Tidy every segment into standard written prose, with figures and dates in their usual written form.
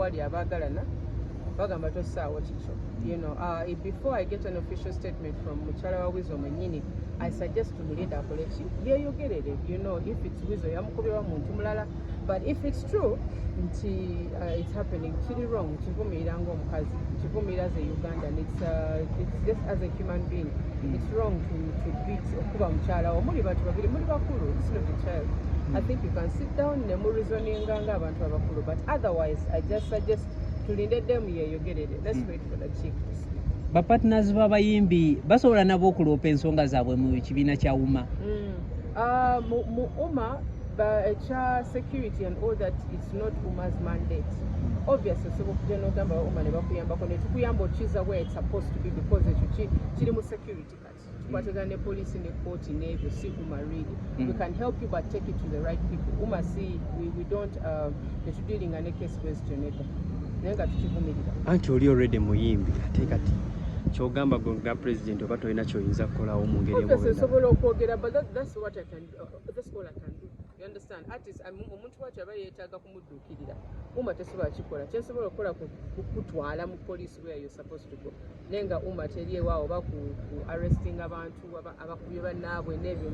awali abagalana bagamba tosaawa kikyo. You know, before I get an official statement from Mukyala wa weasle mwennyini, I suggest to Mulinda akole ki byeyogerere. You know, if it's weasle yamukubirwa muntu mulala, but if it's true nti it's happening, kiri wrong, kivumirira ng'omukazi, kivumirira as a Ugandan, it's just as a human being, it's wrong to beat okuba mukyala wo. Muli bantu babiri, muli bakulu, it's not a child. I think you can sit down ne mu reasoninga ng'abantu abakulu, but otherwise I just suggest tulinde demu yeyogerere. Let's wait for the chief to speak. Bapartners b'abayimbi basobola nabo okuloopa ensonga zaabwe mu kibiina kya UMA. Mu UMA HR security and all that, it's not UMA's mandate. Obviously, so okujja n'ogamba UMA ne bakuyambako ne tukuyamba okiza where it's supposed to be, because ekyo kiri mu security kati. Tukwatagana ne police ne court n'ebyo si UMA really. We can help you but take it to the right people. UMA si we don't netudealinga ne case based Geneva. Nenga tukivumirira. Anti oli already muyimbi ate kati kyogamba nga president oba tolina kyoyinza kukolawo mu ngeri emu. Sobola okwogera, but that's what I can do. That's all I can do. You understand? Artist, omuntu wacu aba yeetaaga kumudduukirira. UMA tesobola kikola. Kyensobola okukola kutwala mu police where you're supposed to go. Nenga UMA teri ewaawo oba ku arresting abantu abakubye bannaabwe n'ebyo.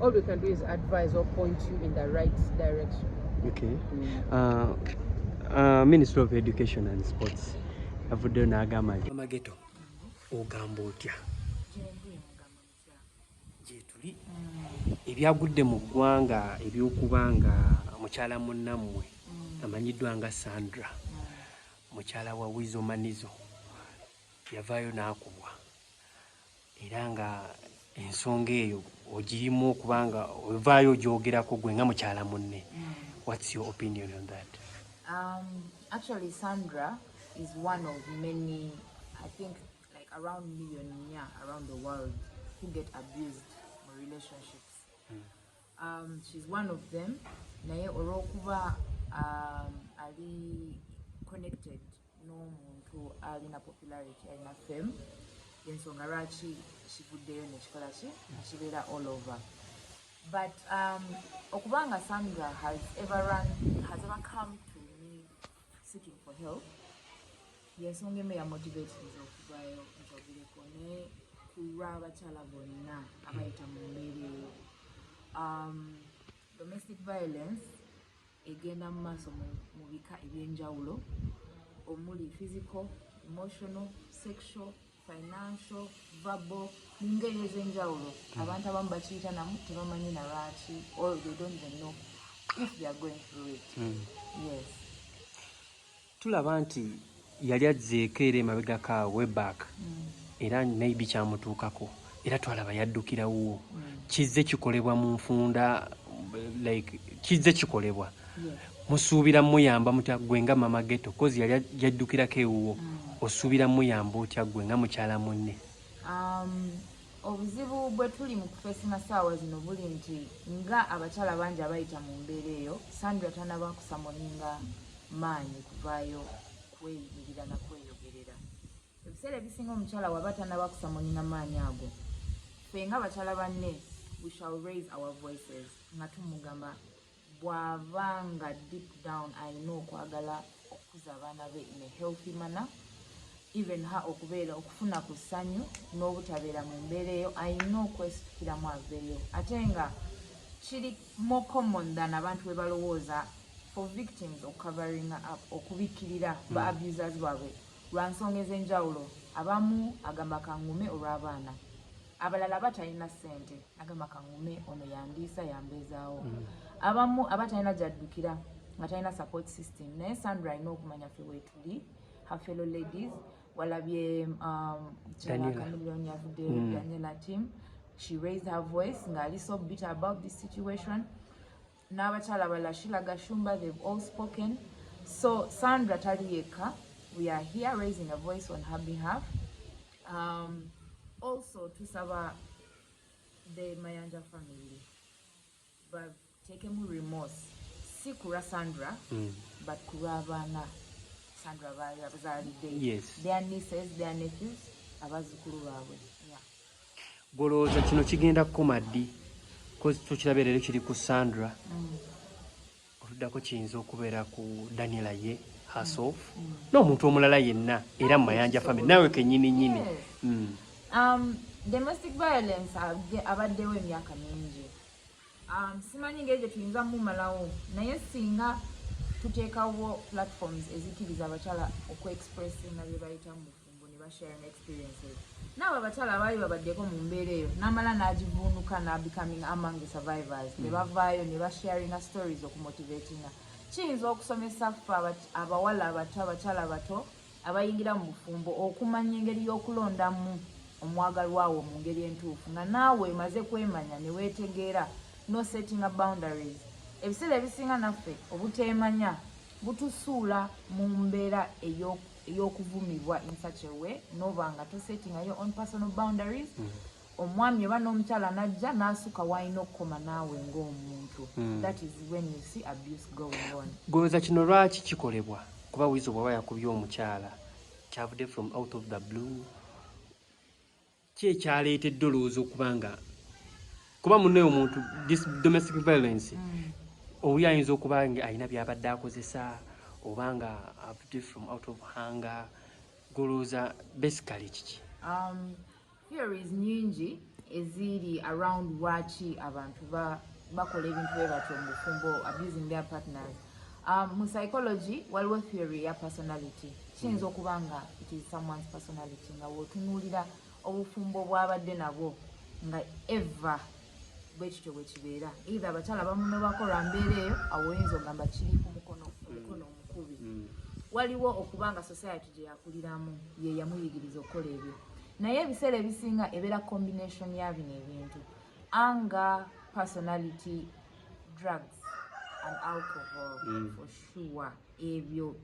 All we can do is advise or point you in the right direction. Okay. Minister of Education and Sports, Bavudeyo n'agamba nti Mageto ogamba otya gye tuli ebyagudde mu ggwanga eby'okubanga mukyala munnammwe amanyiddwa nga Sandra, mukyala wa weasle manizo, yavaayo n'akubwa, era nga ensonga eyo ogirimu okubanga ovaayo ogyogerako gwe nga mukyala munne. What's your opinion on that? Actually, Sandra is one of many, I think, like around million around the world who get abused in relationships. She's one of them. Naye orokuba ali connected n'omuntu alina popularity alina fame, ensonga lwaki kivuddeyo nekikola ki kibeera all over. But okubanga Sandra has ever come to me seeking for help, yensonga emu yamotivatinze okuvaayo njogereko ne kulwa abakyala bonna abayita mu mbeera eyo. Domestic violence egenda mu maaso mu bika ebyenjawulo omuli physical, emotional, sexual, financial, verbal, mu ngeri ez'enjawulo. Abantu abamu bakiyita namu tebamanyi na lwaki, or they don't even know if they are going through it. Yes. Tulaba nti yali azzeeko era emabegako awo way back, era maybe kyamutuukako, era twalaba yaddukirawo. Kizze kikolebwa mu nfunda, like kizze kikolebwa. Musuubira muyamba mutya gwe nga mama Geto, kozi yali yaddukirako ewuwo, osuubira muyamba otya gwe nga mukyala munne? Obuzibu bwe tuli mu kufeesinga ssaawa zino buli nti nga abakyala bangi abayita mu mbeera eyo, Sandra tanaba kusamoninga maanyi kuvaayo kweyigirira na kweyogerera. Ebiseera ebisinga omukyala waba tanaba kusamoninga maanyi ago, ffe nga abakyala banne we shall raise our voices nga tumugamba bw'abanga deep down alina okwagala okukuza abaana be in a healthy manner, even ha okubeera okufuna ku ssanyu n'obutabeera mu mbeera eyo, alina okwesitukiramu aveeyo. Ate nga kiri more common than abantu bwe balowooza for victims of covering up, okubikkirira ba abusers baabwe lwa nsonga ez'enjawulo. Abamu agamba kangume olw'abaana, abalala batalina ssente agamba kangume ono yandiisa yambeezaawo. Abamu abatalina gy'addukira nga talina support system. Naye Sandra alina okumanya ffe weetuli, her fellow ladies, walabye Daniela team, she raised her voice ngali so bitter about this situation. N'abakyala abalala Sheila Gashumba, they've all spoken. So Sandra talieka, we are here raising a voice on her behalf. Also tusaba the Mayanja family, but tekemu remorse si kura Sandra, but kura abana Sandra abazalidde. Yes. Their nieces, their nephews, abazukulu baabwe. Yeah. Bolowooza kino kigenda kukoma ddi? Kozi tukirabye leero kiri ku Sandra. Oluddako kiyinza okubeera ku Daniela ye, herself n'omuntu omulala yenna era mu Mayanja family nawe kenyini nyini. Domestic violence abaddewo emyaka mingi. Simanyi ng'egyo tuyinza mumalawo naye singa tuteekawo platforms ezikiriza abakyala okwe-expressinga bye bayita mu bufumbo ne basharing experiences. Nawe abakyala abaali babaddeko mu mbeera eyo n'amala n'agivuunuka becoming among the survivors ne bavaayo ne basharinga stories okumotivatinga. Kiyinza okusomesa ffe abawala abato abakyala abato abayingira mu bufumbo okumanya engeri y'okulondamu omwagalwawo mu ngeri entuufu nga naawe maze kwemanya ne weetegeera no setting up boundaries. Ebiseera ebisinga naffe obuteemanya butusuula mu mbeera ey'okuvumibwa in such a way noba nga tosettinga your own personal boundaries. Omwami oba n'omukyala najja n'asuka wayina okukoma naawe ng'omuntu. That is when you see abuse going on. Goza kino lwaki kikolebwa? Kuba wizo bwaba yakubye omukyala kyavudde from out of the blue. Ki ekyaleetedde olowooza okubanga kuba munne omuntu this domestic violence oli ayinza okuba nga alina byabadde akozesa oba nga avudde from out of hunger. Golowooza basically kiki? Theories nyingi eziri around lwaki abantu bakola ebintu bye batyo mu bufumbo abusing their partners. Mu psychology waliwo theory ya personality. Kiyinza okuba nga it is someone's personality nga wootunuulira obufumbo bwabadde nabwo nga eva bwekityo bwe kibeera. Either abakyala bamu ne bakola mbeera eyo awo oyinza ogamba kiri ku mukono omukubi. Waliwo okuba nga society gye yakuliramu ye yamuyigiriza okukola ebyo. Naye ebiseera ebisinga ebeera combination ya bino ebintu. Anger, personality, drugs and alcohol for sure. Ebyo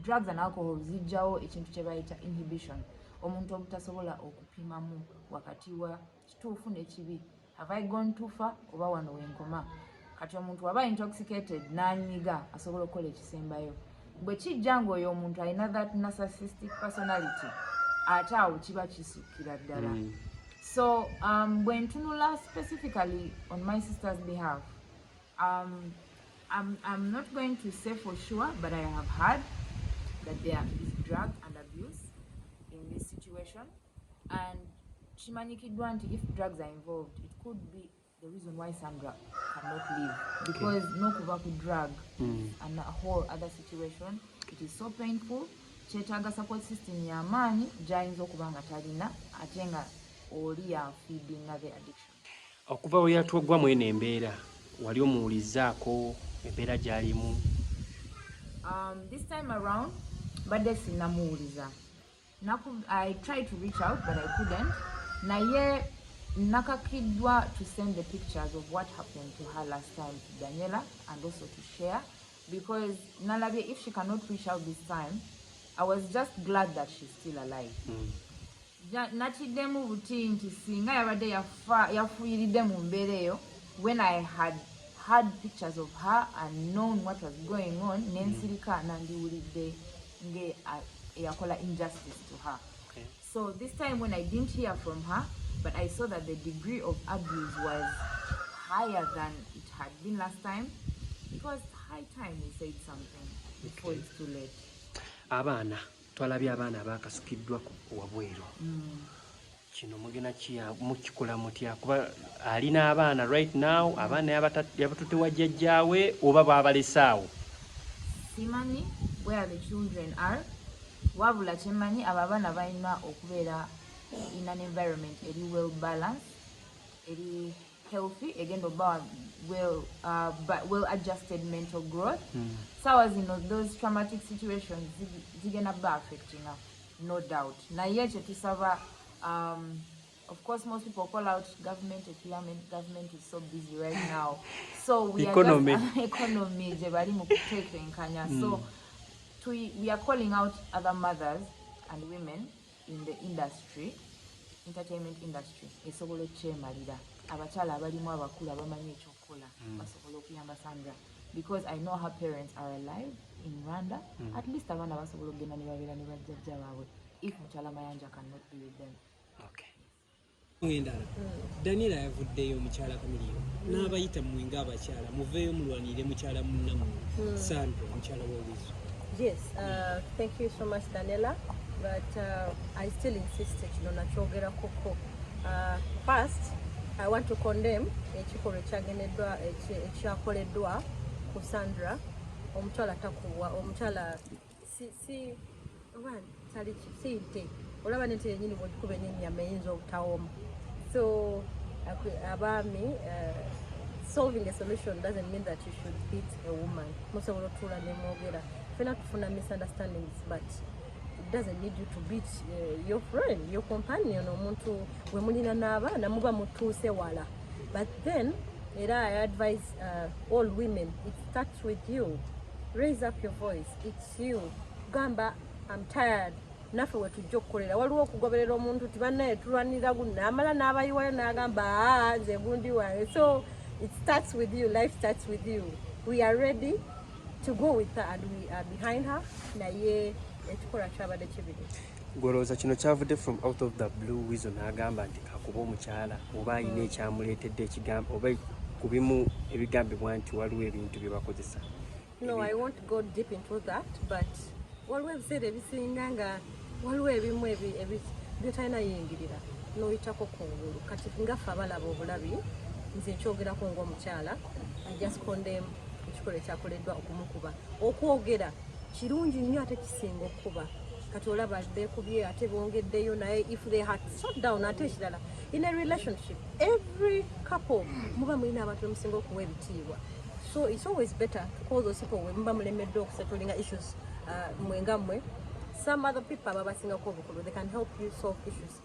drugs and alcohol zijjawo ekintu kye bayita inhibition. Omuntu obutasobola okupimamu wakati wa kituufu n'ekibi. Have I gone too far? Oba wano wenkoma. Kati omuntu waba intoxicated n'anyiga asobola okukola ekisembayo. Bwe kijja ng'oyo omuntu alina that narcissistic personality ate awo kiba kisukira ddala. So when tunula specifically on my sister's behalf, I'm not going to say for sure, but I have heard that there is drug and abuse in this situation, and chimanyikiddwa nti if drugs are involved, it could be the reason why Sandra cannot live, because nokuva ku drug and a whole other situation. It is so painful. Kyetaaga support system y'amaanyi gy'ayinza okuba nga talina ate nga oli feedinga the addiction. Okuva we yatwaggwamu eno embeera wali omuwulizzaako embeera gy'alimu? This time around badde sinnamuwuliza. I tried to reach out but I couldn't. Naye nakakiddwa to send the pictures of what happened to her last time to Daniela and also to share, because nalabye if she cannot reach out this time, I was just glad that she's still alive. Nakiddemu buti nti singa yabadde yafuyiridde mu mbeera eyo, when I had pictures of her and known what was going on, nensirika nandiwulidde nge eyakola injustice to her. So this time when I didn't hear from her, but I saw that the degree of abuse was higher than it had been last time, it was high time we said something before it's too late. Abaana twalabye abaana bakasukiddwa wabweru. Kino mugena mukikola mutya kuba alina abaana right now, abaana yabatutte wajjajjaawe oba baabalesaawo? Simanyi where the children are, wabula kyemanyi abo abaana balina okubeera in an environment eri well balanced, eri healthy, egenda oba well adjusted mental growth. So as you know, those traumatic situations zigenda ba affecting her, no doubt. Naye kye tusaba, of course most people call out government is so busy right now, so we economy. Are just economy je bali mu kutetenkanya. So we are calling out other mothers and women in the industry, entertainment industry, esobola okyemalira abakyala abalimu abakulu abamanyi ekyokukola basobola okuyamba Sandra, because I know her parents are alive in Rwanda. At least abaana basobola okugenda ne babeera ne bajjajja baabwe if Mukyala Mayanja cannot be with them. Endala Daniela yavuddeyo omukyala Kamilio n'abayita mmwe ng'abakyala muveeyo mulwanire mukyala munnammwe Sandra omukyala w'Owizo. Yes, thank you so much, Daniela. But I still insist that you know nachogera koko. First, I want to condemn ekikolo ekyagendeddwa ekyakoleddwa ku Sandra. Omukyala takuwa, omukyala si nte olaba nente yennyini bw'ogikuba ennyama eyinza obutawoma. So abaami, solving a solution doesn't mean that you should beat a woman. Musobola otuula ne mwogera. Fena tufuna misunderstandings, but it doesn't need you to beat your friend, your companion, omuntu we mulina n'abaana muba mutuuse wala. But then I advise all women, it starts with you. Raise up your voice. It's you. Gamba, I'm tired. Naffe we tujja okukolera. Waliwo okugoberera omuntu ti bannaye tulwanira guno amala n'abayiwayo n'agamba nze gundi wange. So it starts with you. Life starts with you. We are ready to go with her and we are behind her. Naye ekikola kyabadde kibiri. Gwolowooza kino kyavudde from out of the blue weasle n'agamba nti kakuba omukyala oba alina ekyamuleetedde ekigambo oba ku bimu ebigambibwa nti waliwo ebintu bye bakozesa. No, I won't go deep into that, but waliwo ebiseera ebisinga nga waliwo ebimu byotalina yingirira n'oyitako kungulu kati ngaffe abalaba obulabi nze nkyogerako ng'omukyala I just condemn ekikolo ekyakoleddwa okumukuba. Okwogera kirungi nnyo ate kisinga okuba. Kati olaba beekubye ate bongeddeyo naye if they had sat down ate ekirala in a relationship every couple muba mulina abantu bemusinga okuwa ebitiibwa. So it's always better to call those people when muba mulemedde okusettlinga issues mwengamwe. Some other people ababasinga ko obukulu, they can help you solve issues